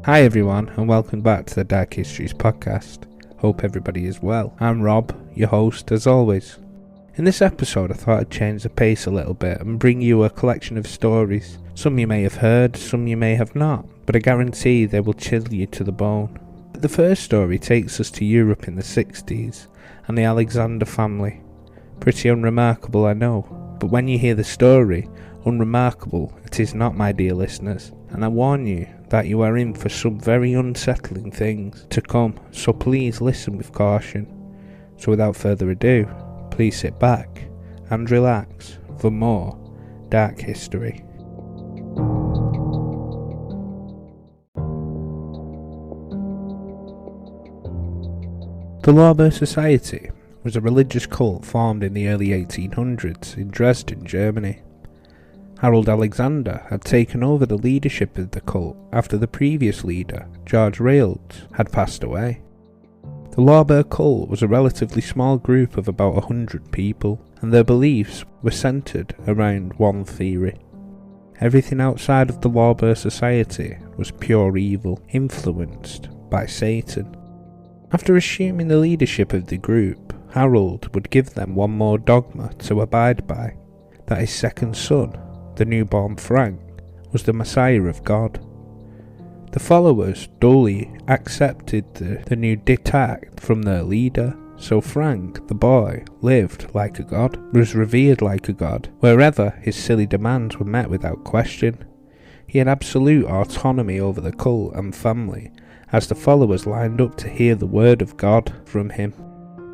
Hi everyone, and welcome back to the Dark Histories podcast. Hope everybody is well. I'm Rob, your host as always. In this episode I thought I'd change the pace a little bit and bring you a collection of stories. Some you may have heard, some you may have not, but I guarantee they will chill you to the bone. The first story takes us to Europe in the 60s and the Alexander family. Pretty unremarkable, I know, but when you hear the story, unremarkable it is not, my dear listeners, and I warn you that you are in for some very unsettling things to come, so please listen with caution. So without further ado, please sit back and relax for more Dark History. The Lauber Society was a religious cult formed in the early 1800s in Dresden, Germany. Harold Alexander had taken over the leadership of the cult after the previous leader, George Rails, had passed away. The Lauber cult was a relatively small group of about 100 people, and their beliefs were centred around one theory. Everything outside of the Lauber Society was pure evil, influenced by Satan. After assuming the leadership of the group, Harold would give them one more dogma to abide by, that his second son, the newborn Frank, was the Messiah of God. The followers dully accepted the new diktat from their leader, so Frank, the boy, lived like a god, was revered like a god, wherever his silly demands were met without question. He had absolute autonomy over the cult and family, as the followers lined up to hear the word of God from him.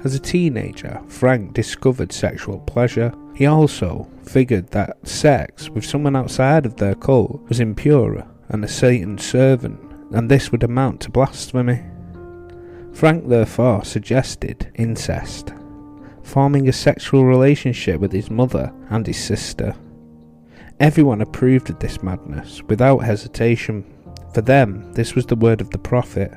As a teenager, Frank discovered sexual pleasure. He also figured that sex with someone outside of their cult was impure and a Satan's servant, and this would amount to blasphemy. Frank therefore suggested incest, forming a sexual relationship with his mother and his sister. Everyone approved of this madness without hesitation. For them, this was the word of the prophet,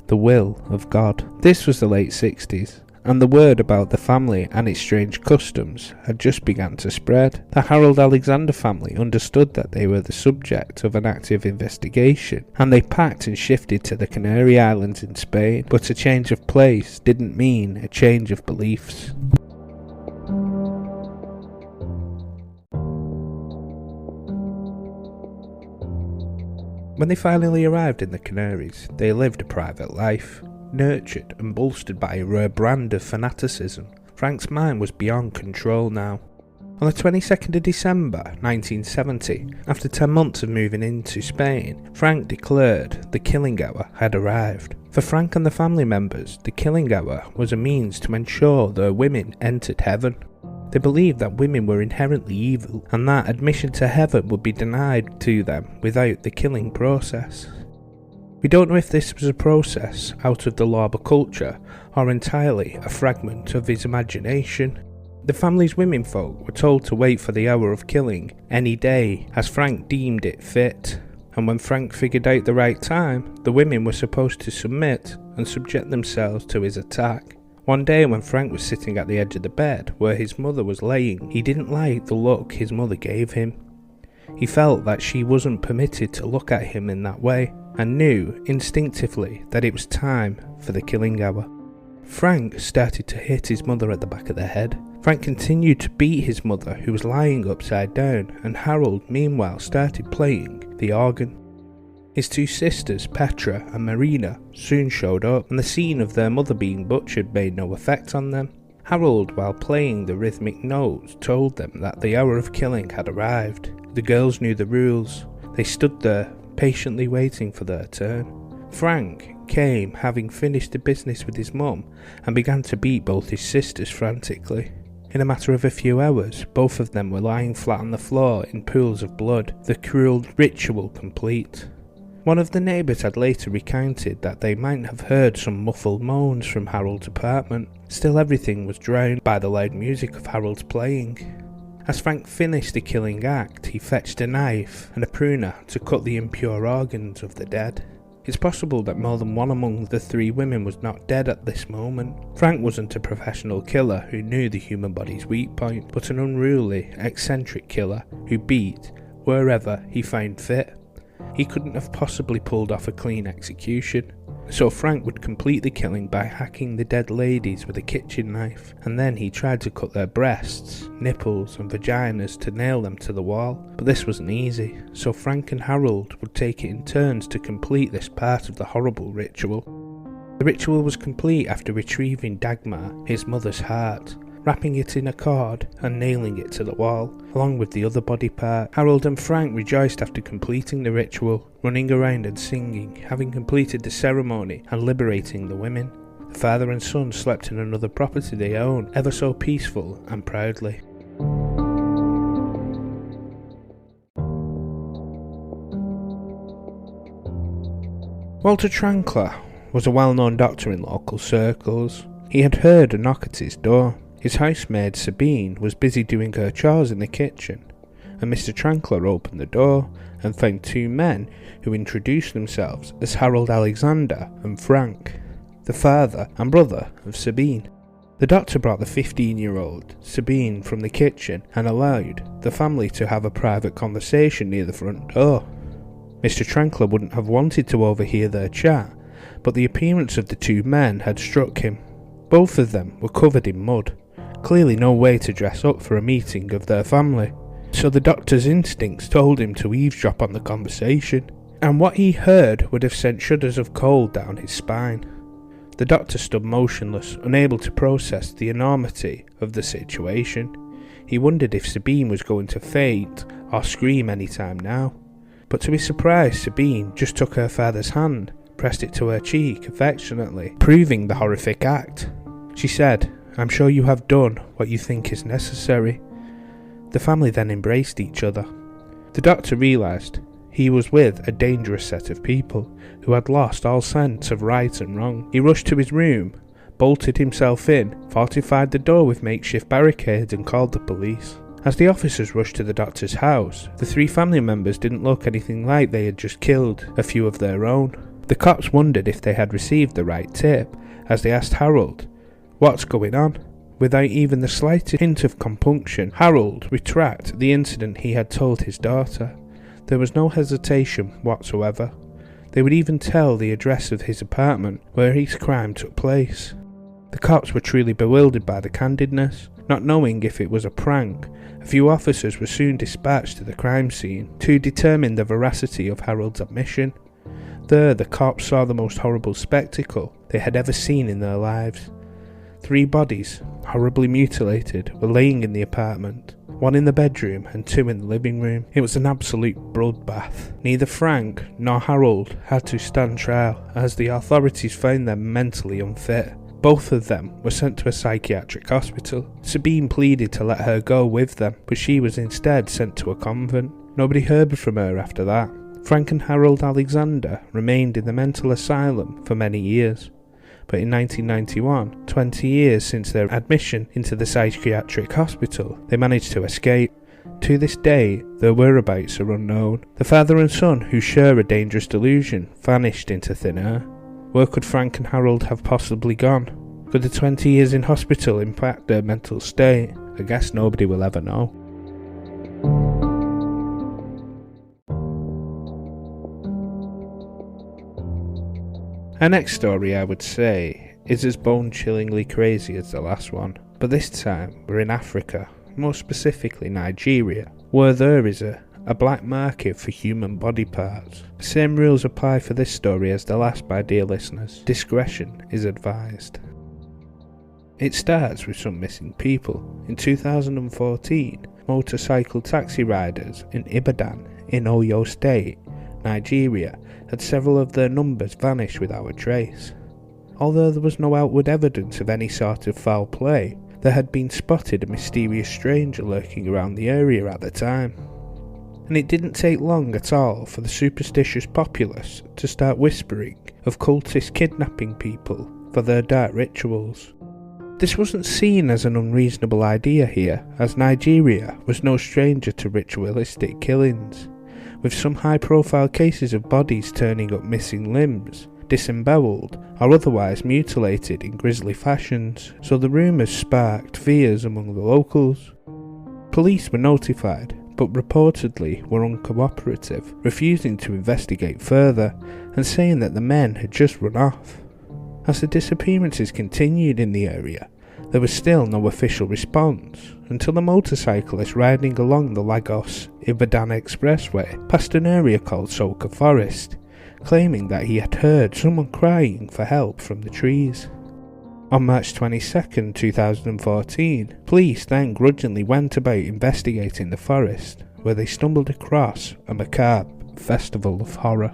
the will of God. This was the late 60s. And the word about the family and its strange customs had just begun to spread. The Harold Alexander family understood that they were the subject of an active investigation, and they packed and shifted to the Canary Islands in Spain. But a change of place didn't mean a change of beliefs. When they finally arrived in the Canaries, they lived a private life, nurtured and bolstered by a rare brand of fanaticism. Frank's mind was beyond control now. On the 22nd of December 1970, after 10 months of moving into Spain, Frank declared the killing hour had arrived. For Frank and the family members, the killing hour was a means to ensure their women entered heaven. They believed that women were inherently evil, and that admission to heaven would be denied to them without the killing process. We don't know if this was a process out of the Lauber culture or entirely a fragment of his imagination. The family's womenfolk were told to wait for the hour of killing any day as Frank deemed it fit, and when Frank figured out the right time, the women were supposed to submit and subject themselves to his attack. One day when Frank was sitting at the edge of the bed where his mother was laying, he didn't like the look his mother gave him. He felt that she wasn't permitted to look at him in that way, and knew instinctively that it was time for the killing hour. Frank started to hit his mother at the back of the head. Frank continued to beat his mother, who was lying upside down, and Harold meanwhile started playing the organ. His two sisters, Petra and Marina, soon showed up, and the scene of their mother being butchered made no effect on them. Harold, while playing the rhythmic notes, told them that the hour of killing had arrived. The girls knew the rules. They stood there, patiently waiting for their turn. Frank came, having finished the business with his mum, and began to beat both his sisters frantically. In a matter of a few hours, both of them were lying flat on the floor in pools of blood, the cruel ritual complete. One of the neighbours had later recounted that they might have heard some muffled moans from Harold's apartment. Still, everything was drowned by the loud music of Harold's playing. As Frank finished the killing act, he fetched a knife and a pruner to cut the impure organs of the dead. It's possible that more than one among the three women was not dead at this moment. Frank wasn't a professional killer who knew the human body's weak point, but an unruly, eccentric killer who beat wherever he found fit. he couldn't have possibly pulled off a clean execution. So Frank would complete the killing by hacking the dead ladies with a kitchen knife, and then he tried to cut their breasts, nipples and vaginas to nail them to the wall. But this wasn't easy, so Frank and Harold would take it in turns to complete this part of the horrible ritual. The ritual was complete after retrieving Dagmar, his mother's heart, wrapping it in a cord and nailing it to the wall, along with the other body part. Harold and Frank rejoiced after completing the ritual, running around and singing, having completed the ceremony and liberating the women. The father and son slept in another property they own, ever so peaceful and proudly. Walter Trankler was a well-known doctor in local circles. He had heard a knock at his door. His housemaid Sabine was busy doing her chores in the kitchen, and Mr. Trankler opened the door and found two men who introduced themselves as Harold Alexander and Frank, the father and brother of Sabine. The doctor brought the 15-year-old Sabine from the kitchen and allowed the family to have a private conversation near the front door. Mr. Trankler wouldn't have wanted to overhear their chat, but the appearance of the two men had struck him. Both of them were covered in mud. Clearly no way to dress up for a meeting of their family, so the doctor's instincts told him to eavesdrop on the conversation, and what he heard would have sent shudders of cold down his spine. The doctor stood motionless, unable to process the enormity of the situation. He wondered if Sabine was going to faint or scream any time now, but to his surprise Sabine just took her father's hand, pressed it to her cheek affectionately, proving the horrific act. She said, "I'm sure you have done what you think is necessary." The family then embraced each other. The doctor realised he was with a dangerous set of people who had lost all sense of right and wrong. He rushed to his room, bolted himself in, fortified the door with makeshift barricades and called the police. As the officers rushed to the doctor's house, the three family members didn't look anything like they had just killed a few of their own. The cops wondered if they had received the right tip, as they asked Harold, "What's going on?" Without even the slightest hint of compunction, Harold retracted the incident he had told his daughter. There was no hesitation whatsoever. They would even tell the address of his apartment where his crime took place. The cops were truly bewildered by the candidness. Not knowing if it was a prank, a few officers were soon dispatched to the crime scene to determine the veracity of Harold's admission. There, the cops saw the most horrible spectacle they had ever seen in their lives. 3 bodies, horribly mutilated, were laying in the apartment, 1 in the bedroom and 2 in the living room. It was an absolute bloodbath. Neither Frank nor Harold had to stand trial, as the authorities found them mentally unfit. Both of them were sent to a psychiatric hospital. Sabine pleaded to let her go with them, but she was instead sent to a convent. Nobody heard from her after that. Frank and Harold Alexander remained in the mental asylum for many years. But in 1991, 20 years since their admission into the psychiatric hospital, they managed to escape. To this day, their whereabouts are unknown. The father and son, who share a dangerous delusion, vanished into thin air. Where could Frank and Harold have possibly gone? Could the 20 years in hospital impact their mental state? I guess nobody will ever know. Our next story, I would say, is as bone-chillingly crazy as the last one, but this time we're in Africa, more specifically Nigeria, where there is a black market for human body parts. The same rules apply for this story as the last, my dear listeners. Discretion is advised. It starts with some missing people. In 2014, motorcycle taxi riders in Ibadan, in Oyo State, Nigeria, had several of their numbers vanish without a trace. Although there was no outward evidence of any sort of foul play, there had been spotted a mysterious stranger lurking around the area at the time. And it didn't take long at all for the superstitious populace to start whispering of cultists kidnapping people for their dark rituals. This wasn't seen as an unreasonable idea here, as Nigeria was no stranger to ritualistic killings, with some high-profile cases of bodies turning up missing limbs, disemboweled or otherwise mutilated in grisly fashions, so the rumours sparked fears among the locals. Police were notified, but reportedly were uncooperative, refusing to investigate further and saying that the men had just run off. As the disappearances continued in the area, there was still no official response until a motorcyclist riding along the Lagos-Ibadan expressway passed an area called Soka Forest, claiming that he had heard someone crying for help from the trees. On March 22, 2014, police then grudgingly went about investigating the forest, where they stumbled across a macabre festival of horror.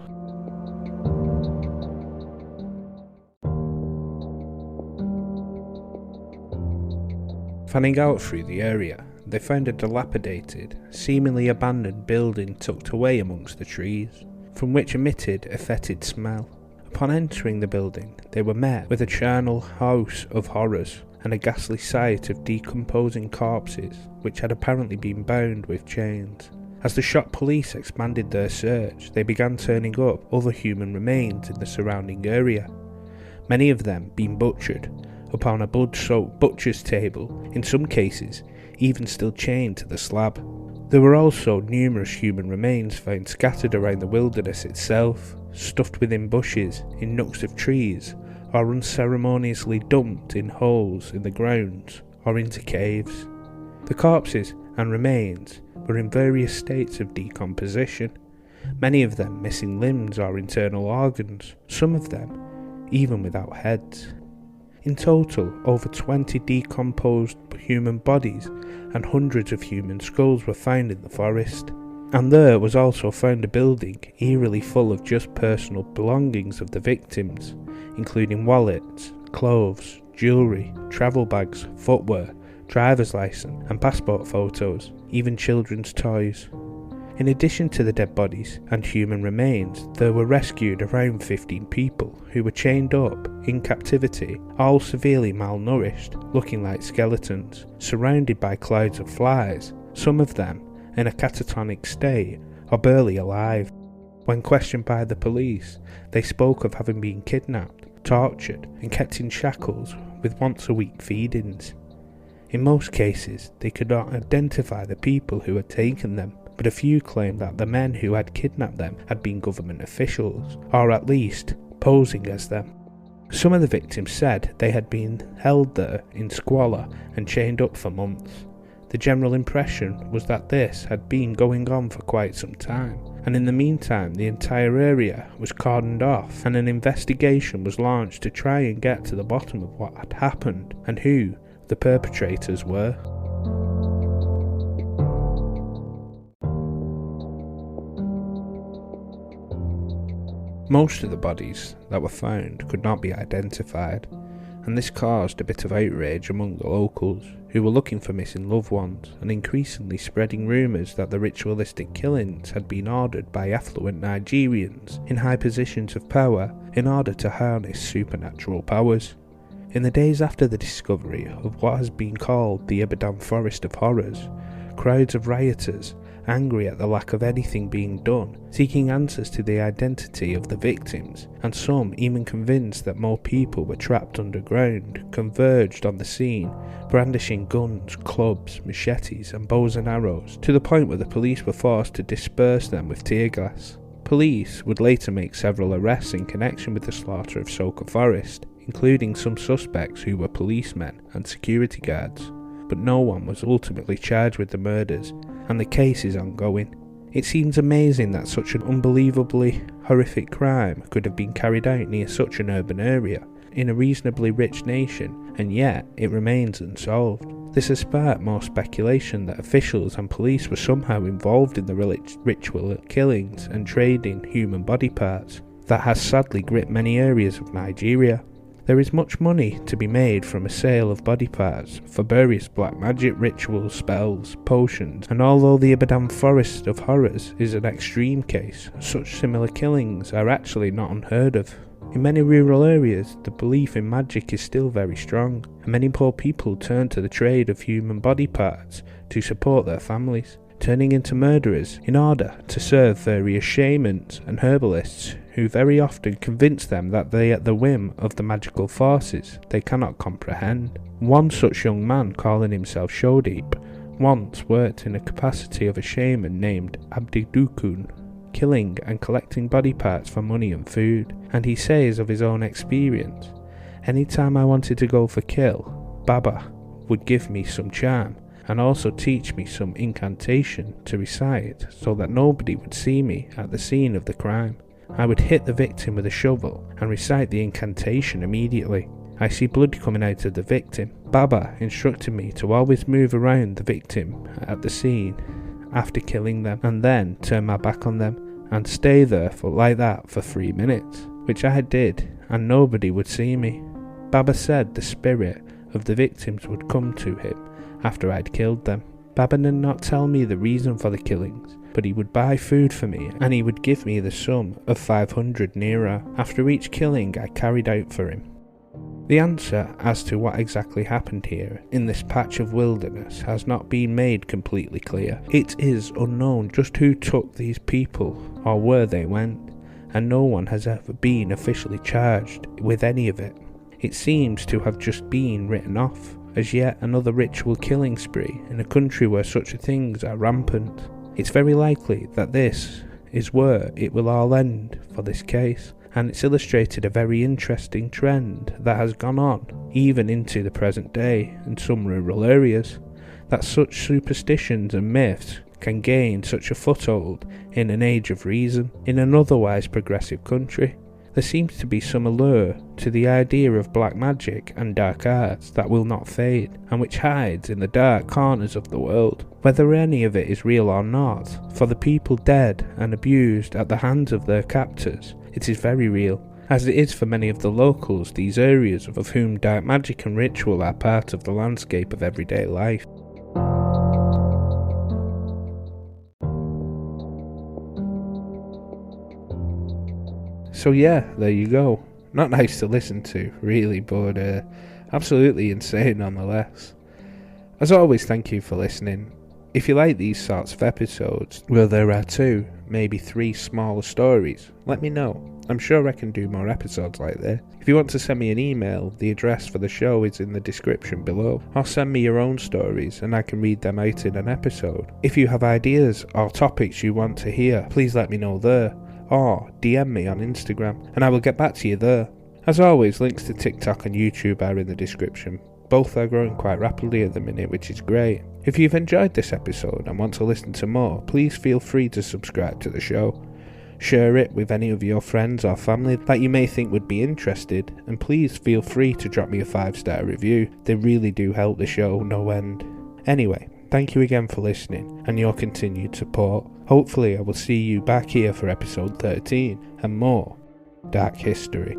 Fanning out through the area, they found a dilapidated, seemingly abandoned building tucked away amongst the trees, from which emitted a fetid smell. Upon entering the building, they were met with a charnel house of horrors and a ghastly sight of decomposing corpses which had apparently been bound with chains. As the shocked police expanded their search, they began turning up other human remains in the surrounding area, many of them being butchered upon a blood-soaked butcher's table, in some cases even still chained to the slab. There were also numerous human remains found scattered around the wilderness itself, stuffed within bushes, in nooks of trees, or unceremoniously dumped in holes in the ground or into caves. The corpses and remains were in various states of decomposition, many of them missing limbs or internal organs, some of them even without heads. In total, over 20 decomposed human bodies and hundreds of human skulls were found in the forest. And there was also found a building eerily full of just personal belongings of the victims, including wallets, clothes, jewellery, travel bags, footwear, driver's license and passport photos, even children's toys. In addition to the dead bodies and human remains, there were rescued around 15 people who were chained up in captivity, all severely malnourished, looking like skeletons, surrounded by clouds of flies, some of them in a catatonic state or barely alive. When questioned by the police, they spoke of having been kidnapped, tortured and kept in shackles with once-a-week feedings. In most cases, they could not identify the people who had taken them, but a few claimed that the men who had kidnapped them had been government officials, or at least posing as them. Some of the victims said they had been held there in squalor and chained up for months. The general impression was that this had been going on for quite some time, and in the meantime the entire area was cordoned off and an investigation was launched to try and get to the bottom of what had happened and who the perpetrators were. Most of the bodies that were found could not be identified, and this caused a bit of outrage among the locals, who were looking for missing loved ones and increasingly spreading rumours that the ritualistic killings had been ordered by affluent Nigerians in high positions of power in order to harness supernatural powers. In the days after the discovery of what has been called the Ibadan Forest of Horrors, crowds of rioters, angry at the lack of anything being done, seeking answers to the identity of the victims, and some even convinced that more people were trapped underground, converged on the scene, brandishing guns, clubs, machetes and bows and arrows, to the point where the police were forced to disperse them with tear gas. Police would later make several arrests in connection with the slaughter of Soka Forest, including some suspects who were policemen and security guards, but no one was ultimately charged with the murders, and the case is ongoing. It seems amazing that such an unbelievably horrific crime could have been carried out near such an urban area, in a reasonably rich nation, and yet it remains unsolved. This has sparked more speculation that officials and police were somehow involved in the ritual killings and trading human body parts that has sadly gripped many areas of Nigeria. There is much money to be made from a sale of body parts for various black magic rituals, spells, potions, and although the Ibadan Forest of Horrors is an extreme case, such similar killings are actually not unheard of. In many rural areas, the belief in magic is still very strong, and many poor people turn to the trade of human body parts to support their families, turning into murderers in order to serve various shamans and herbalists who very often convince them that they are at the whim of the magical forces they cannot comprehend. One such young man, calling himself Shodeep, once worked in a capacity of a shaman named Abdidukun, killing and collecting body parts for money and food, and he says of his own experience, anytime I wanted to go for kill, Baba would give me some charm and also teach me some incantation to recite so that nobody would see me at the scene of the crime. I would hit the victim with a shovel and recite the incantation immediately. I see blood coming out of the victim. Baba instructed me to always move around the victim at the scene after killing them and then turn my back on them and stay there like that for 3 minutes, which I did, and nobody would see me. Baba said the spirit of the victims would come to him after I'd killed them. Baba did not tell me the reason for the killings, but he would buy food for me and he would give me the sum of 500 Nira after each killing I carried out for him. The answer as to what exactly happened here in this patch of wilderness has not been made completely clear. It is unknown just who took these people or where they went, and no one has ever been officially charged with any of it. It seems to have just been written off as yet another ritual killing spree in a country where such things are rampant. It's very likely that this is where it will all end for this case, and it's illustrated a very interesting trend that has gone on even into the present day in some rural areas, that such superstitions and myths can gain such a foothold in an age of reason in an otherwise progressive country. There seems to be some allure to the idea of black magic and dark arts that will not fade, and which hides in the dark corners of the world. Whether any of it is real or not, for the people dead and abused at the hands of their captors, it is very real, as it is for many of the locals, these areas of whom dark magic and ritual are part of the landscape of everyday life. So yeah, there you go. Not nice to listen to, really, but absolutely insane nonetheless. As always, thank you for listening. If you like these sorts of episodes, where there are 2, maybe 3 smaller stories, let me know. I'm sure I can do more episodes like this. If you want to send me an email, the address for the show is in the description below. Or send me your own stories and I can read them out in an episode. If you have ideas or topics you want to hear, please let me know there. Or DM me on Instagram and I will get back to you there. As always, links to TikTok and YouTube are in the description. Both are growing quite rapidly at the minute, which is great. If you've enjoyed this episode and want to listen to more, please feel free to subscribe to the show. Share it with any of your friends or family that you may think would be interested, and please feel free to drop me a 5-star review. They really do help the show no end. Anyway, thank you again for listening and your continued support. Hopefully I will see you back here for episode 13 and more Dark History.